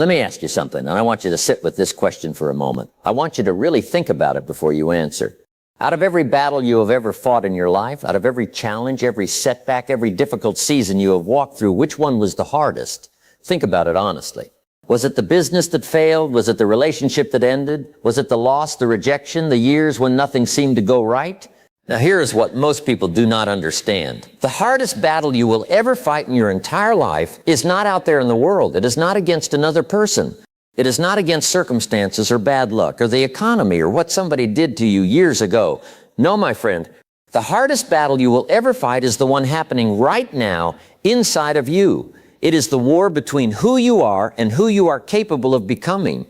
Let me ask you something, and I want you to sit with this question for a moment. I want you to really think about it before you answer. Out of every battle you have ever fought in your life, out of every challenge, every setback, every difficult season you have walked through, which one was the hardest? Think about it honestly. Was it the business that failed? Was it the relationship that ended? Was it the loss, the rejection, the years when nothing seemed to go right? Now here's what most people do not understand. The hardest battle you will ever fight in your entire life is not out there in the world. It is not against another person. It is not against circumstances or bad luck or the economy or what somebody did to you years ago. No, my friend, the hardest battle you will ever fight is the one happening right now inside of you. It is the war between who you are and who you are capable of becoming.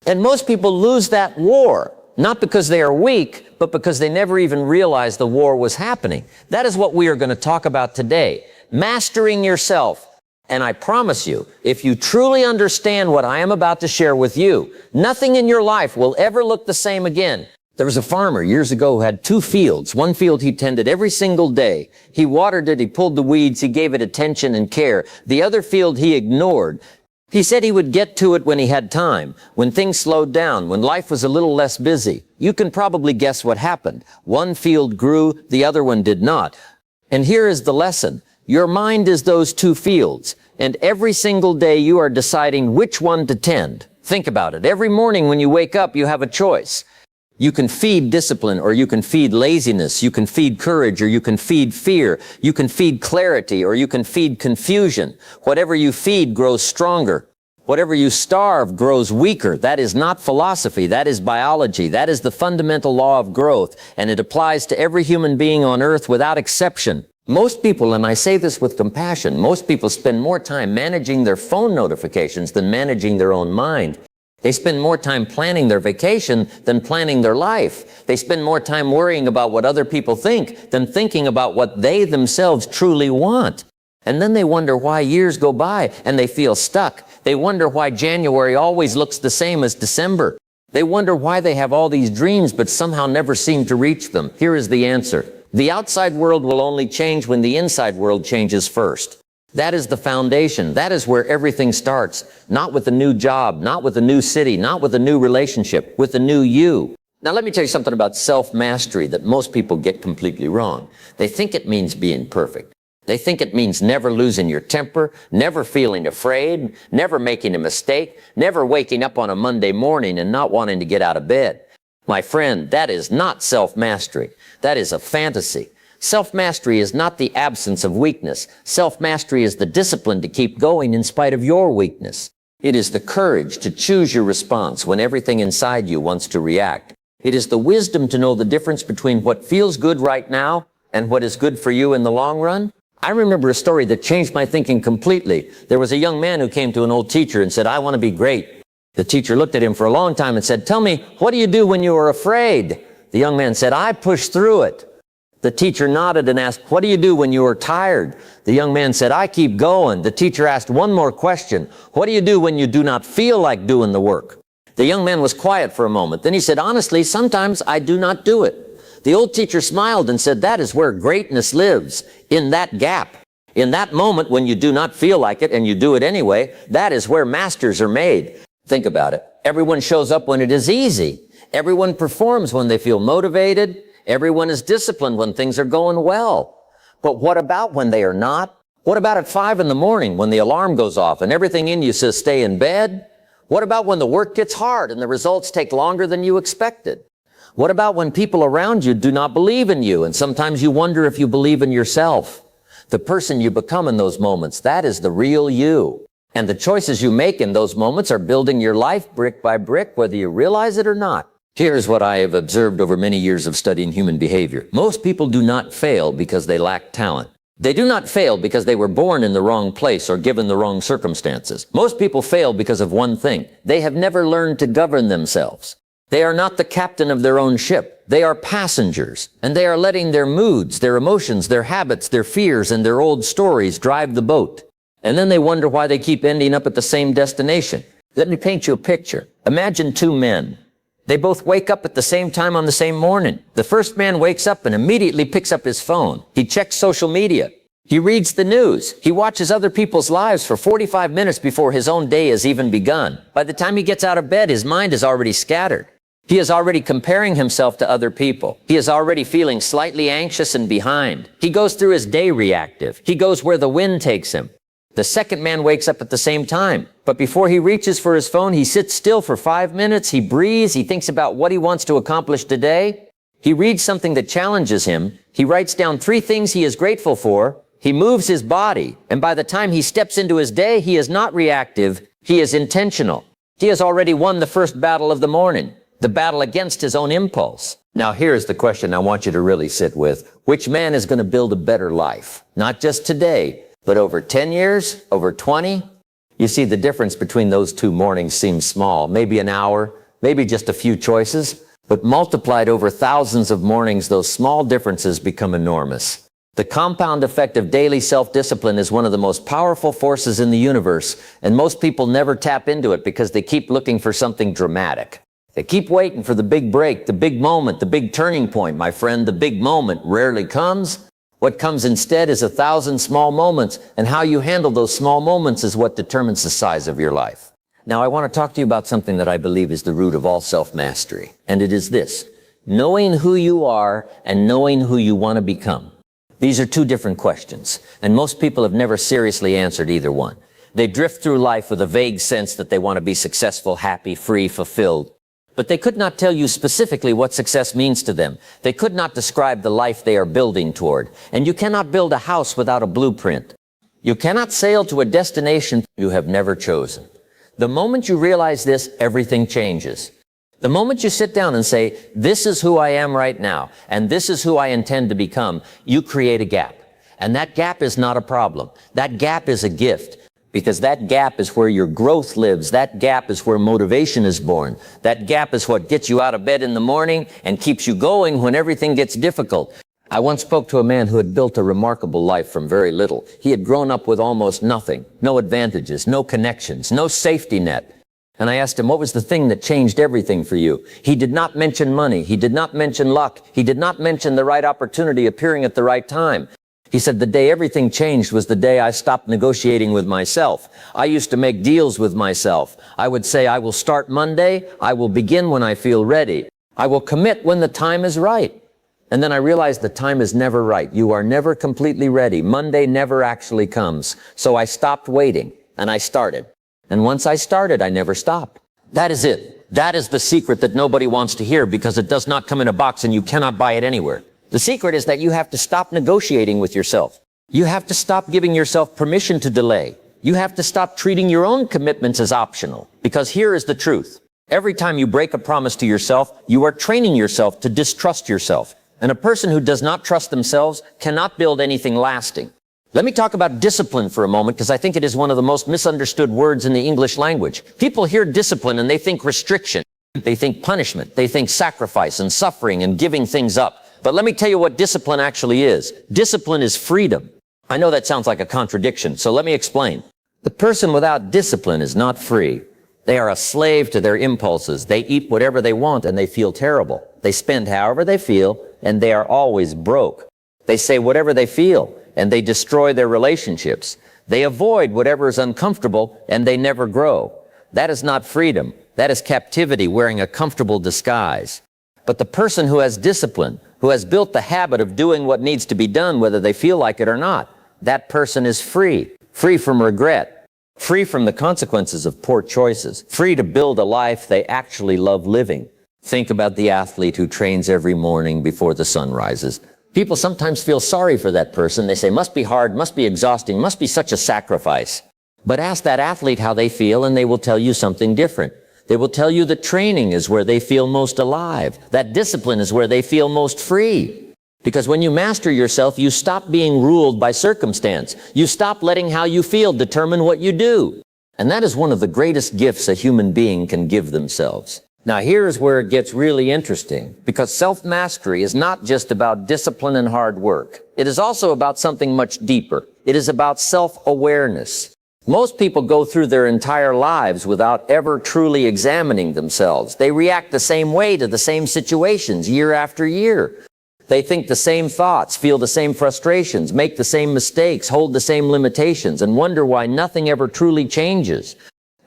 And most people lose that war, not because they are weak, but because they never even realized the war was happening. That is what we are going to talk about today. Mastering yourself. And I promise you, if you truly understand what I am about to share with you, nothing in your life will ever look the same again. There was a farmer years ago who had 2 fields. One field he tended every single day. He watered it, he pulled the weeds, he gave it attention and care. The other field he ignored. He said he would get to it when he had time, when things slowed down, when life was a little less busy. You can probably guess what happened. One field grew, the other one did not. And here is the lesson. Your mind is those 2 fields, and every single day you are deciding which one to tend. Think about it. Every morning when you wake up, you have a choice. You can feed discipline, or you can feed laziness. You can feed courage, or you can feed fear. You can feed clarity, or you can feed confusion. Whatever you feed grows stronger. Whatever you starve grows weaker. That is not philosophy. That is biology. That is the fundamental law of growth, and it applies to every human being on earth without exception. Most people, and I say this with compassion, most people spend more time managing their phone notifications than managing their own mind. They spend more time planning their vacation than planning their life. They spend more time worrying about what other people think than thinking about what they themselves truly want. And then they wonder why years go by and they feel stuck. They wonder why January always looks the same as December. They wonder why they have all these dreams but somehow never seem to reach them. Here is the answer. The outside world will only change when the inside world changes first. That is the foundation. That is where everything starts. Not with a new job, not with a new city, not with a new relationship, with a new you. Now let me tell you something about self-mastery that most people get completely wrong. They think it means being perfect. They think it means never losing your temper, never feeling afraid, never making a mistake, never waking up on a Monday morning and not wanting to get out of bed. My friend, that is not self-mastery. That is a fantasy. Self-mastery is not the absence of weakness. Self-mastery is the discipline to keep going in spite of your weakness. It is the courage to choose your response when everything inside you wants to react. It is the wisdom to know the difference between what feels good right now and what is good for you in the long run. I remember a story that changed my thinking completely. There was a young man who came to an old teacher and said, "I want to be great." The teacher looked at him for a long time and said, "Tell me, what do you do when you are afraid?" The young man said, "I push through it." The teacher nodded and asked, "What do you do when you are tired?" The young man said, "I keep going." The teacher asked one more question. "What do you do when you do not feel like doing the work?" The young man was quiet for a moment. Then he said, "Honestly, sometimes I do not do it." The old teacher smiled and said, "That is where greatness lives, in that gap. In that moment when you do not feel like it and you do it anyway, that is where masters are made." Think about it. Everyone shows up when it is easy. Everyone performs when they feel motivated. Everyone is disciplined when things are going well. But what about when they are not? What about at 5 in the morning when the alarm goes off and everything in you says stay in bed? What about when the work gets hard and the results take longer than you expected? What about when people around you do not believe in you and sometimes you wonder if you believe in yourself? The person you become in those moments, that is the real you. And the choices you make in those moments are building your life brick by brick, whether you realize it or not. Here's what I have observed over many years of studying human behavior. Most people do not fail because they lack talent. They do not fail because they were born in the wrong place or given the wrong circumstances. Most people fail because of one thing. They have never learned to govern themselves. They are not the captain of their own ship. They are passengers, and they are letting their moods, their emotions, their habits, their fears, and their old stories drive the boat. And then they wonder why they keep ending up at the same destination. Let me paint you a picture. Imagine 2 men. They both wake up at the same time on the same morning. The first man wakes up and immediately picks up his phone. He checks social media. He reads the news. He watches other people's lives for 45 minutes before his own day has even begun. By the time he gets out of bed, his mind is already scattered. He is already comparing himself to other people. He is already feeling slightly anxious and behind. He goes through his day reactive. He goes where the wind takes him. The second man wakes up at the same time. But before he reaches for his phone, he sits still for 5 minutes. He breathes. He thinks about what he wants to accomplish today. He reads something that challenges him. He writes down 3 things he is grateful for. He moves his body. And by the time he steps into his day, he is not reactive. He is intentional. He has already won the first battle of the morning, the battle against his own impulse. Now here's the question I want you to really sit with. Which man is going to build a better life? Not just today, but over 10 years, over 20? You see, the difference between those 2 mornings seems small, maybe an hour, maybe just a few choices, but multiplied over thousands of mornings, those small differences become enormous. The compound effect of daily self-discipline is one of the most powerful forces in the universe, and most people never tap into it because they keep looking for something dramatic. They keep waiting for the big break, the big moment, the big turning point. My friend, the big moment rarely comes. What comes instead is 1,000 small moments, and how you handle those small moments is what determines the size of your life. Now, I want to talk to you about something that I believe is the root of all self-mastery, and it is this: knowing who you are and knowing who you want to become. These are 2 different questions, and most people have never seriously answered either one. They drift through life with a vague sense that they want to be successful, happy, free, fulfilled. But they could not tell you specifically what success means to them. They could not describe the life they are building toward. And you cannot build a house without a blueprint. You cannot sail to a destination you have never chosen. The moment you realize this, everything changes. The moment you sit down and say, this is who I am right now, and this is who I intend to become, you create a gap. And that gap is not a problem. That gap is a gift. Because that gap is where your growth lives. That gap is where motivation is born. That gap is what gets you out of bed in the morning and keeps you going when everything gets difficult. I once spoke to a man who had built a remarkable life from very little. He had grown up with almost nothing, no advantages, no connections, no safety net. And I asked him, what was the thing that changed everything for you? He did not mention money. He did not mention luck. He did not mention the right opportunity appearing at the right time. He said, the day everything changed was the day I stopped negotiating with myself. I used to make deals with myself. I would say, I will start Monday. I will begin when I feel ready. I will commit when the time is right. And then I realized the time is never right. You are never completely ready. Monday never actually comes. So I stopped waiting and I started. And once I started, I never stopped. That is it. That is the secret that nobody wants to hear because it does not come in a box and you cannot buy it anywhere. The secret is that you have to stop negotiating with yourself. You have to stop giving yourself permission to delay. You have to stop treating your own commitments as optional. Because here is the truth. Every time you break a promise to yourself, you are training yourself to distrust yourself. And a person who does not trust themselves cannot build anything lasting. Let me talk about discipline for a moment because I think it is one of the most misunderstood words in the English language. People hear discipline and they think restriction. They think punishment. They think sacrifice and suffering and giving things up. But let me tell you what discipline actually is. Discipline is freedom. I know that sounds like a contradiction, so let me explain. The person without discipline is not free. They are a slave to their impulses. They eat whatever they want and they feel terrible. They spend however they feel and they are always broke. They say whatever they feel and they destroy their relationships. They avoid whatever is uncomfortable and they never grow. That is not freedom. That is captivity wearing a comfortable disguise. But the person who has discipline, who has built the habit of doing what needs to be done whether they feel like it or not, that person is free. Free from regret. Free from the consequences of poor choices. Free to build a life they actually love living. Think about the athlete who trains every morning before the sun rises. People sometimes feel sorry for that person. They say, must be hard, must be exhausting, must be such a sacrifice. But ask that athlete how they feel and they will tell you something different. They will tell you that training is where they feel most alive. That discipline is where they feel most free. Because when you master yourself, you stop being ruled by circumstance. You stop letting how you feel determine what you do. And that is one of the greatest gifts a human being can give themselves. Now here's where it gets really interesting, because self-mastery is not just about discipline and hard work. It is also about something much deeper. It is about self-awareness. Most people go through their entire lives without ever truly examining themselves. They react the same way to the same situations year after year. They think the same thoughts, feel the same frustrations, make the same mistakes, hold the same limitations, and wonder why nothing ever truly changes.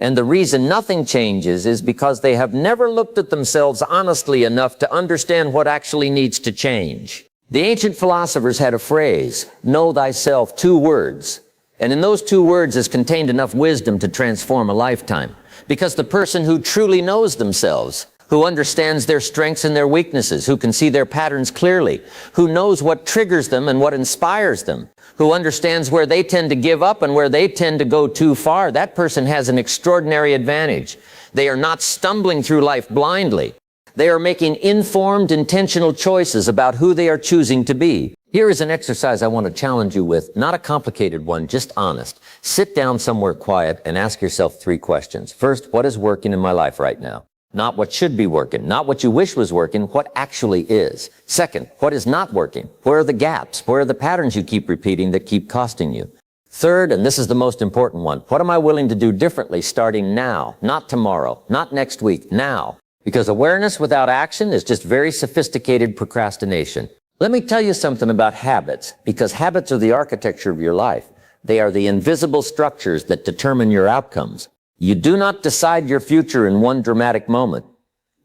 And the reason nothing changes is because they have never looked at themselves honestly enough to understand what actually needs to change. The ancient philosophers had a phrase, know thyself, 2 words. And in those 2 words is contained enough wisdom to transform a lifetime. Because the person who truly knows themselves, who understands their strengths and their weaknesses, who can see their patterns clearly, who knows what triggers them and what inspires them, who understands where they tend to give up and where they tend to go too far, that person has an extraordinary advantage. They are not stumbling through life blindly. They are making informed, intentional choices about who they are choosing to be. Here is an exercise I want to challenge you with, not a complicated one, just honest. Sit down somewhere quiet and ask yourself 3 questions. First, what is working in my life right now? Not what should be working, not what you wish was working, what actually is. Second, what is not working? Where are the gaps? Where are the patterns you keep repeating that keep costing you? Third, and this is the most important one, what am I willing to do differently starting now? Not tomorrow, not next week, now. Because awareness without action is just very sophisticated procrastination. Let me tell you something about habits, because habits are the architecture of your life. They are the invisible structures that determine your outcomes. You do not decide your future in one dramatic moment.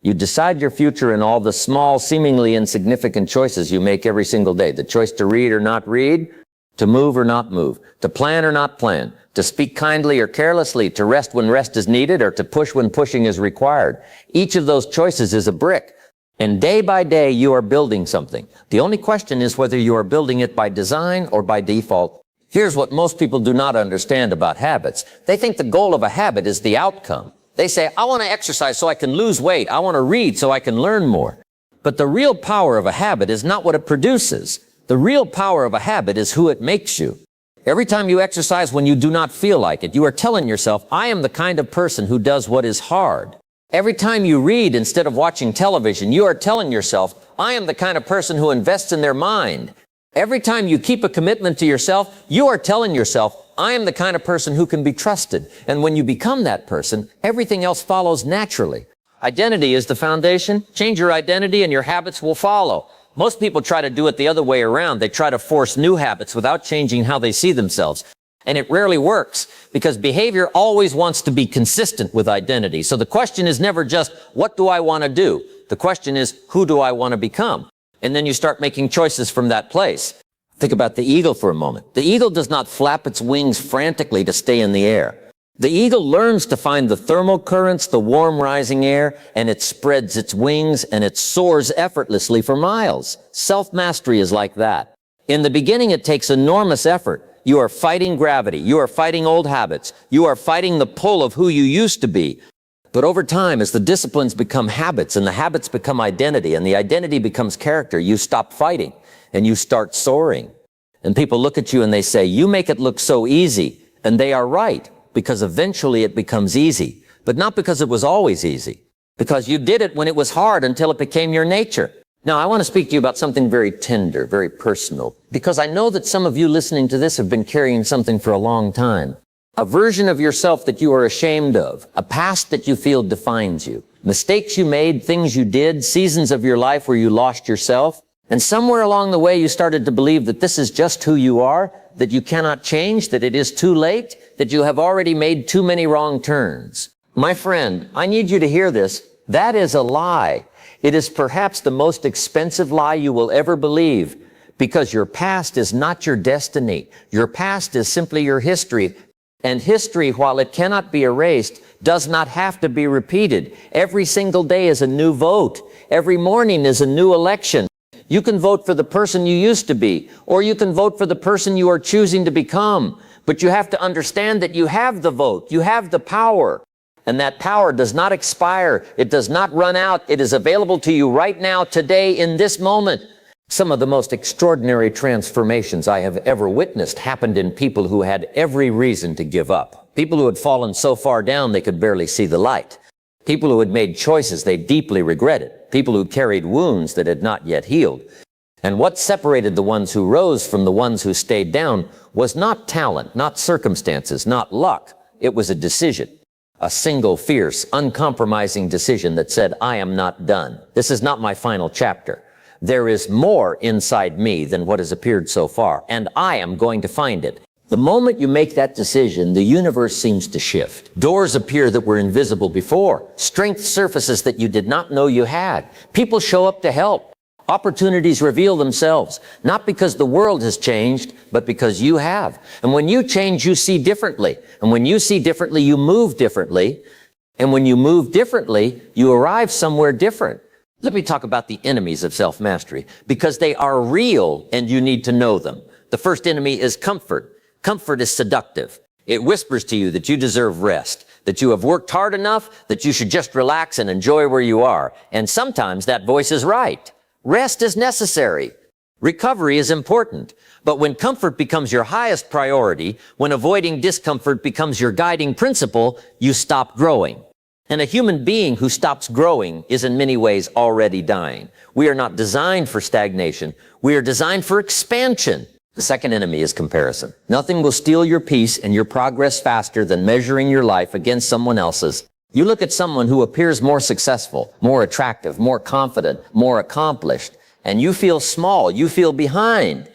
You decide your future in all the small, seemingly insignificant choices you make every single day. The choice to read or not read, to move or not move, to plan or not plan, to speak kindly or carelessly, to rest when rest is needed or to push when pushing is required. Each of those choices is a brick. And day by day, you are building something. The only question is whether you are building it by design or by default. Here's what most people do not understand about habits. They think the goal of a habit is the outcome. They say, I want to exercise so I can lose weight. I want to read so I can learn more. But the real power of a habit is not what it produces. The real power of a habit is who it makes you. Every time you exercise when you do not feel like it, you are telling yourself, I am the kind of person who does what is hard. Every time you read instead of watching television, you are telling yourself, I am the kind of person who invests in their mind. Every time you keep a commitment to yourself, you are telling yourself, I am the kind of person who can be trusted. And when you become that person, everything else follows naturally. Identity is the foundation. Change your identity and your habits will follow. Most people try to do it the other way around. They try to force new habits without changing how they see themselves. And it rarely works because behavior always wants to be consistent with identity. So the question is never just, what do I want to do? The question is, who do I want to become? And then you start making choices from that place. Think about the eagle for a moment. The eagle does not flap its wings frantically to stay in the air. The eagle learns to find the thermal currents, the warm rising air, and it spreads its wings and it soars effortlessly for miles. Self-mastery is like that. In the beginning, it takes enormous effort. You are fighting gravity. You are fighting old habits. You are fighting the pull of who you used to be. But over time, as the disciplines become habits and the habits become identity and the identity becomes character, you stop fighting and you start soaring. And people look at you and they say, you make it look so easy. And they are right, because eventually it becomes easy. But not because it was always easy. Because you did it when it was hard until it became your nature. Now, I want to speak to you about something very tender, very personal. Because I know that some of you listening to this have been carrying something for a long time. A version of yourself that you are ashamed of, a past that you feel defines you, mistakes you made, things you did, seasons of your life where you lost yourself, and somewhere along the way you started to believe that this is just who you are, that you cannot change, that it is too late, that you have already made too many wrong turns. My friend, I need you to hear this. That is a lie. It is perhaps the most expensive lie you will ever believe, because your past is not your destiny. Your past is simply your history. And history, while it cannot be erased, does not have to be repeated. Every single day is a new vote. Every morning is a new election. You can vote for the person you used to be, or you can vote for the person you are choosing to become. But you have to understand that you have the vote. You have the power. And that power does not expire. It does not run out. It is available to you right now, today, in this moment. Some of the most extraordinary transformations I have ever witnessed happened in people who had every reason to give up. People who had fallen so far down they could barely see the light. People who had made choices they deeply regretted. People who carried wounds that had not yet healed. And what separated the ones who rose from the ones who stayed down was not talent, not circumstances, not luck. It was a decision. A single, fierce, uncompromising decision that said, I am not done. This is not my final chapter. There is more inside me than what has appeared so far, and I am going to find it. The moment you make that decision, the universe seems to shift. Doors appear that were invisible before. Strength surfaces that you did not know you had. People show up to help. Opportunities reveal themselves, not because the world has changed, but because you have. And when you change, you see differently. And when you see differently, you move differently. And when you move differently, you arrive somewhere different. Let me talk about the enemies of self-mastery, because they are real and you need to know them. The first enemy is comfort. Comfort is seductive. It whispers to you that you deserve rest, that you have worked hard enough, that you should just relax and enjoy where you are. And sometimes that voice is right. Rest is necessary. Recovery is important. But when comfort becomes your highest priority, when avoiding discomfort becomes your guiding principle, you stop growing. And a human being who stops growing is in many ways already dying. We are not designed for stagnation. We are designed for expansion. The second enemy is comparison. Nothing will steal your peace and your progress faster than measuring your life against someone else's. You look at someone who appears more successful, more attractive, more confident, more accomplished, and you feel small, you feel behind.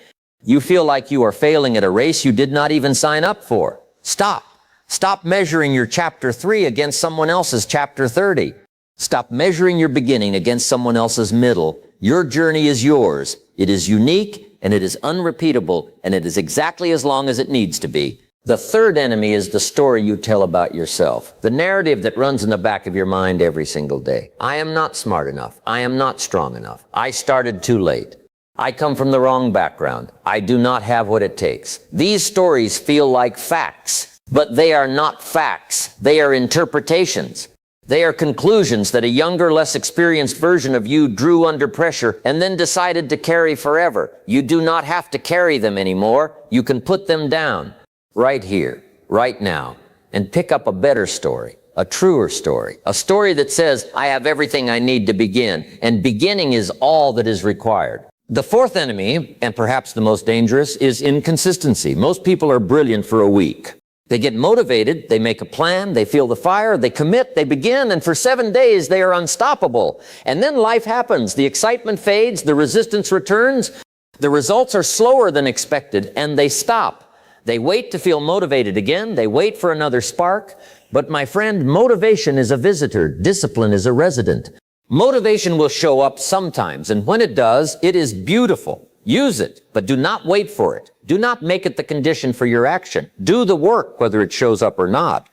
You feel like you are failing at a race you did not even sign up for. Stop. Stop measuring your chapter 3 against someone else's chapter 30. Stop measuring your beginning against someone else's middle. Your journey is yours. It is unique, and it is unrepeatable, and it is exactly as long as it needs to be. The third enemy is the story you tell about yourself, the narrative that runs in the back of your mind every single day. I am not smart enough. I am not strong enough. I started too late. I come from the wrong background. I do not have what it takes. These stories feel like facts, but they are not facts. They are interpretations. They are conclusions that a younger, less experienced version of you drew under pressure and then decided to carry forever. You do not have to carry them anymore. You can put them down right here, right now, and pick up a better story, a truer story, a story that says, I have everything I need to begin, and beginning is all that is required. The fourth enemy, and perhaps the most dangerous, is inconsistency. Most people are brilliant for a week. They get motivated, they make a plan, they feel the fire, they commit, they begin, and for 7 days they are unstoppable. And then life happens. The excitement fades, the resistance returns, the results are slower than expected, and they stop. They wait to feel motivated again, they wait for another spark. But my friend, motivation is a visitor, discipline is a resident. Motivation will show up sometimes, and when it does, it is beautiful. Use it, but do not wait for it. Do not make it the condition for your action. Do the work, whether it shows up or not.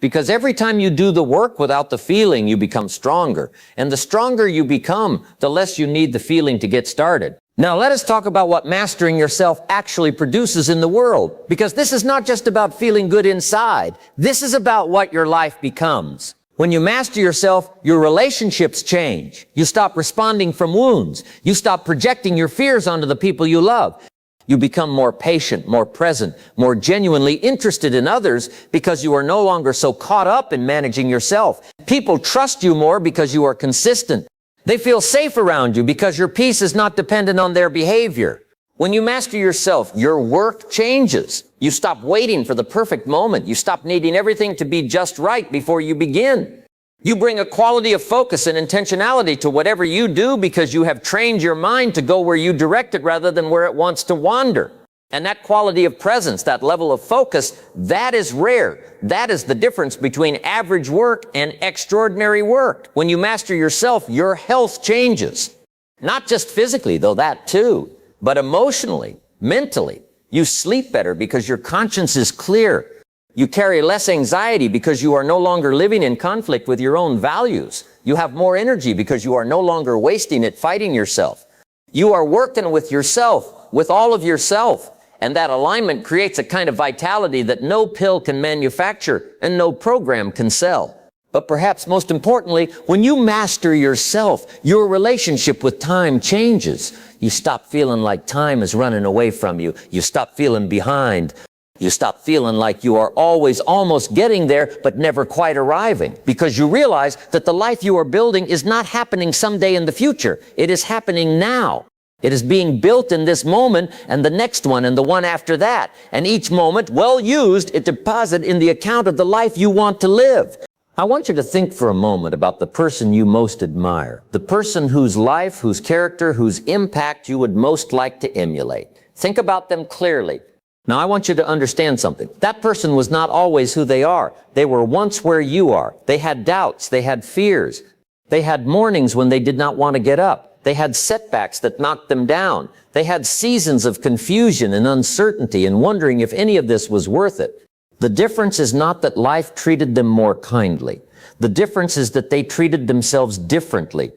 Because every time you do the work without the feeling, you become stronger. And the stronger you become, the less you need the feeling to get started. Now let us talk about what mastering yourself actually produces in the world. Because this is not just about feeling good inside. This is about what your life becomes. When you master yourself, your relationships change. You stop responding from wounds. You stop projecting your fears onto the people you love. You become more patient, more present, more genuinely interested in others because you are no longer so caught up in managing yourself. People trust you more because you are consistent. They feel safe around you because your peace is not dependent on their behavior. When you master yourself, your work changes. You stop waiting for the perfect moment. You stop needing everything to be just right before you begin. You bring a quality of focus and intentionality to whatever you do because you have trained your mind to go where you direct it rather than where it wants to wander. And that quality of presence, that level of focus, that is rare. That is the difference between average work and extraordinary work. When you master yourself, your health changes. Not just physically, though that too, but emotionally, mentally. You sleep better because your conscience is clear. You carry less anxiety because you are no longer living in conflict with your own values. You have more energy because you are no longer wasting it fighting yourself. You are working with yourself, with all of yourself. And that alignment creates a kind of vitality that no pill can manufacture and no program can sell. But perhaps most importantly, when you master yourself, your relationship with time changes. You stop feeling like time is running away from you. You stop feeling behind. You stop feeling like you are always almost getting there, but never quite arriving. Because you realize that the life you are building is not happening someday in the future. It is happening now. It is being built in this moment and the next one and the one after that. And each moment, well used, it deposits in the account of the life you want to live. I want you to think for a moment about the person you most admire, the person whose life, whose character, whose impact you would most like to emulate. Think about them clearly. Now, I want you to understand something. That person was not always who they are. They were once where you are. They had doubts. They had fears. They had mornings when they did not want to get up. They had setbacks that knocked them down. They had seasons of confusion and uncertainty and wondering if any of this was worth it. The difference is not that life treated them more kindly. The difference is that they treated themselves differently.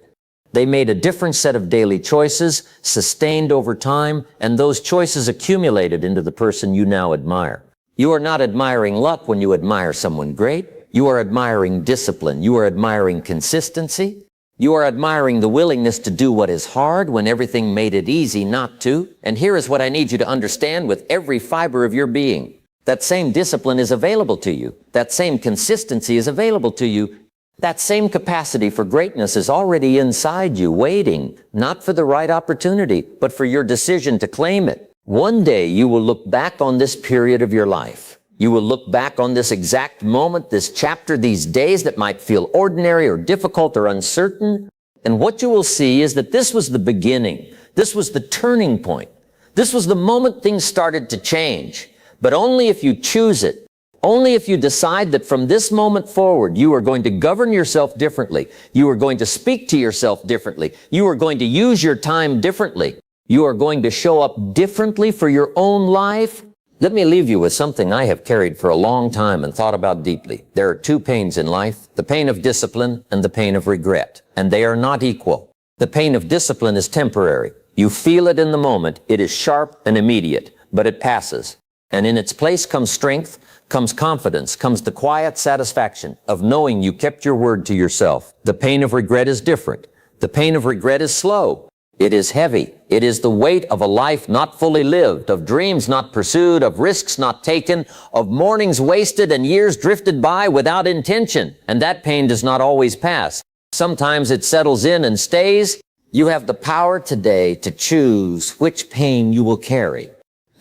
They made a different set of daily choices, sustained over time, and those choices accumulated into the person you now admire. You are not admiring luck when you admire someone great. You are admiring discipline. You are admiring consistency. You are admiring the willingness to do what is hard when everything made it easy not to. And here is what I need you to understand with every fiber of your being. That same discipline is available to you. That same consistency is available to you. That same capacity for greatness is already inside you, waiting, not for the right opportunity, but for your decision to claim it. One day you will look back on this period of your life. You will look back on this exact moment, this chapter, these days that might feel ordinary or difficult or uncertain. And what you will see is that this was the beginning. This was the turning point. This was the moment things started to change. But only if you choose it. Only if you decide that from this moment forward, you are going to govern yourself differently. You are going to speak to yourself differently. You are going to use your time differently. You are going to show up differently for your own life. Let me leave you with something I have carried for a long time and thought about deeply. There are two pains in life, the pain of discipline and the pain of regret, and they are not equal. The pain of discipline is temporary. You feel it in the moment. It is sharp and immediate, but it passes. And in its place comes strength, comes confidence, comes the quiet satisfaction of knowing you kept your word to yourself. The pain of regret is different. The pain of regret is slow. It is heavy. It is the weight of a life not fully lived, of dreams not pursued, of risks not taken, of mornings wasted and years drifted by without intention. And that pain does not always pass. Sometimes it settles in and stays. You have the power today to choose which pain you will carry.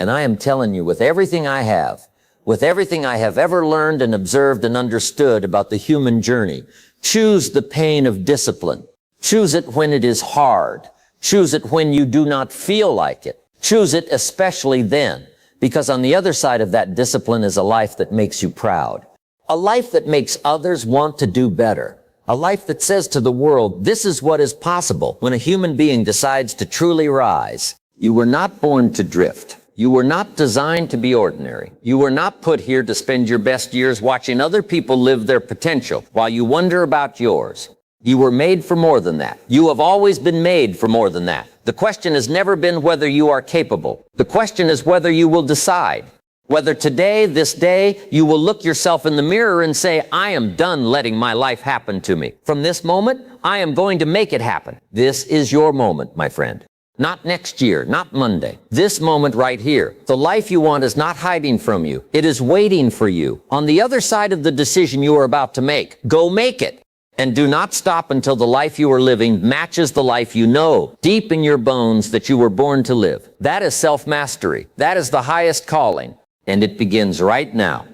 And I am telling you, with everything I have ever learned and observed and understood about the human journey, choose the pain of discipline. Choose it when it is hard. Choose it when you do not feel like it. Choose it especially then, because on the other side of that discipline is a life that makes you proud. A life that makes others want to do better. A life that says to the world, this is what is possible when a human being decides to truly rise. You were not born to drift. You were not designed to be ordinary. You were not put here to spend your best years watching other people live their potential while you wonder about yours. You were made for more than that. You have always been made for more than that. The question has never been whether you are capable. The question is whether you will decide. Whether today, this day, you will look yourself in the mirror and say, I am done letting my life happen to me. From this moment, I am going to make it happen. This is your moment, my friend. Not next year, not Monday. This moment right here. The life you want is not hiding from you. It is waiting for you. On the other side of the decision you are about to make, go make it. And do not stop until the life you are living matches the life you know deep in your bones that you were born to live. That is self-mastery. That is the highest calling. And it begins right now.